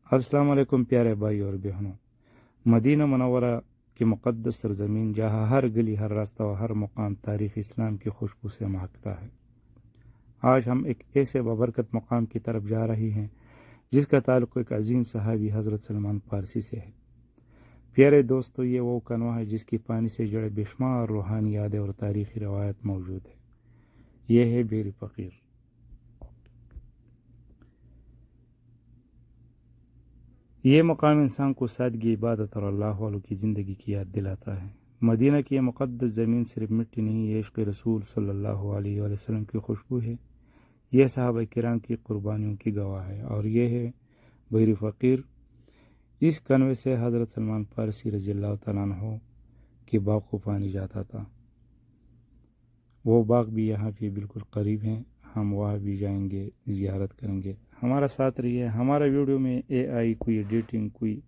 السلام علیکم پیارے بھائی اور بہنوں، مدینہ منورہ کی مقدس سرزمین جہاں ہر گلی، ہر راستہ و ہر مقام تاریخ اسلام کی خوشبو سے مہکتا ہے۔ آج ہم ایک ایسے بابرکت مقام کی طرف جا رہے ہیں جس کا تعلق ایک عظیم صحابی حضرت سلمان فارسی سے ہے۔ پیارے دوستو، یہ وہ کنواں ہے جس کی پانی سے جڑے بے شمار روحانی یادیں اور تاریخی روایت موجود ہے۔ یہ ہے بیر فقیر۔ یہ مقام انسان کو سادگی، عبادت اور اللہ والوں کی زندگی کی یاد دلاتا ہے۔ مدینہ کی یہ مقدس زمین صرف مٹی نہیں، یہ عشق رسول صلی اللہ علیہ وآلہ وسلم کی خوشبو ہے، یہ صحابہ کرام کی قربانیوں کی گواہ ہے، اور یہ ہے بیر فقیر۔ اس کنویں سے حضرت سلمان فارسی رضی اللہ تعالیٰ عنہ کے باغ کو پانی جاتا تھا۔ وہ باغ بھی یہاں پہ بالکل قریب ہیں، ہم وہاں بھی جائیں گے، زیارت کریں گے۔ ہمارا ساتھ رہیے۔ ہمارا ویڈیو میں AI کوئی ایڈیٹنگ کوئی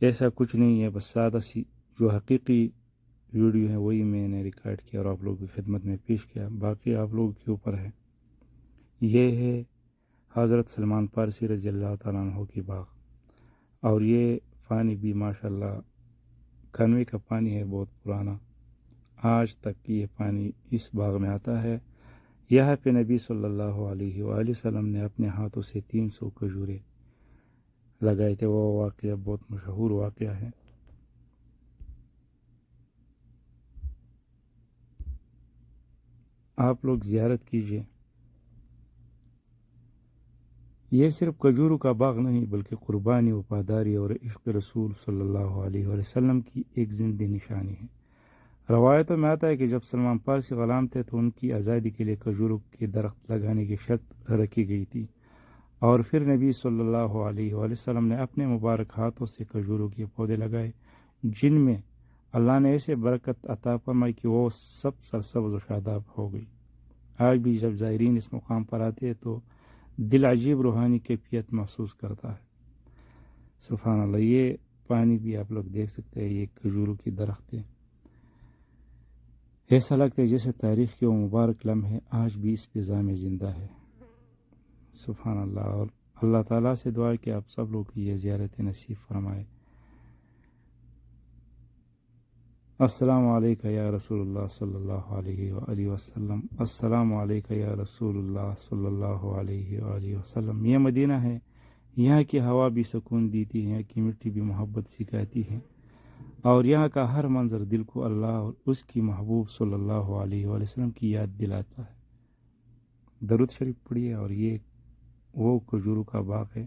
ایسا کچھ نہیں ہے، بس سادہ سی جو حقیقی ویڈیو ہے وہی میں نے ریکارڈ کیا اور آپ لوگوں کی خدمت میں پیش کیا، باقی آپ لوگوں کے اوپر ہے۔ یہ ہے حضرت سلمان فارسی رضی اللہ تعالیٰ عنہ کی باغ، اور یہ پانی بھی ماشاءاللہ کنویں کا پانی ہے، بہت پرانا، آج تک یہ پانی اس باغ میں آتا ہے۔ یہاں پہ نبی صلی اللہ علیہ وآلہ وسلم نے اپنے ہاتھوں سے 300 کھجورے لگائے تھے۔ وہ واقعہ بہت مشہور واقعہ ہے۔ آپ لوگ زیارت کیجئے۔ یہ صرف کھجوروں کا باغ نہیں بلکہ قربانی، وفاداری اور عشق رسول صلی اللہ علیہ وآلہ وسلم کی ایک زندہ نشانی ہے۔ روایتوں میں آتا ہے کہ جب سلمان فارسی غلام تھے تو ان کی آزادی کے لیے کھجوروں کے درخت لگانے کی شرط رکھی گئی تھی، اور پھر نبی صلی اللہ علیہ وآلہ وسلم نے اپنے مبارک ہاتھوں سے کھجوروں کے پودے لگائے، جن میں اللہ نے ایسے برکت عطا فرمائی کہ وہ سب سرسبز و شاداب ہو گئی۔ آج بھی جب زائرین اس مقام پر آتے ہیں تو دل عجیب روحانی کیفیت محسوس کرتا ہے۔ سبحان اللہ۔ یہ پانی بھی آپ لوگ دیکھ سکتے ہیں، یہ کھجوروں کی درخت ہے۔ ایسا لگتا ہے جیسے تاریخ کے وہ مبارک لمحے آج بھی اس فضا میں زندہ ہے۔ سبحان اللہ۔ اور اللہ تعالیٰ سے دعا ہے کہ آپ سب لوگ کی یہ زیارت نصیب فرمائے۔ السلام علیکہ یا رسول اللہ صلی اللہ علیہ وآلہ وسلم۔ السلام علیکہ یا رسول اللہ صلی اللہ علیہ وآلہ وسلم۔ یہ مدینہ ہے، یہاں کی ہوا بھی سکون دیتی ہے، یہاں کی مٹی بھی محبت سکھاتی ہے، اور یہاں کا ہر منظر دل کو اللہ اور اس کی محبوب صلی اللہ علیہ وآلہ وسلم کی یاد دلاتا ہے۔ درود شریف پڑھیے۔ اور یہ وہ کھجوروں کا باغ ہے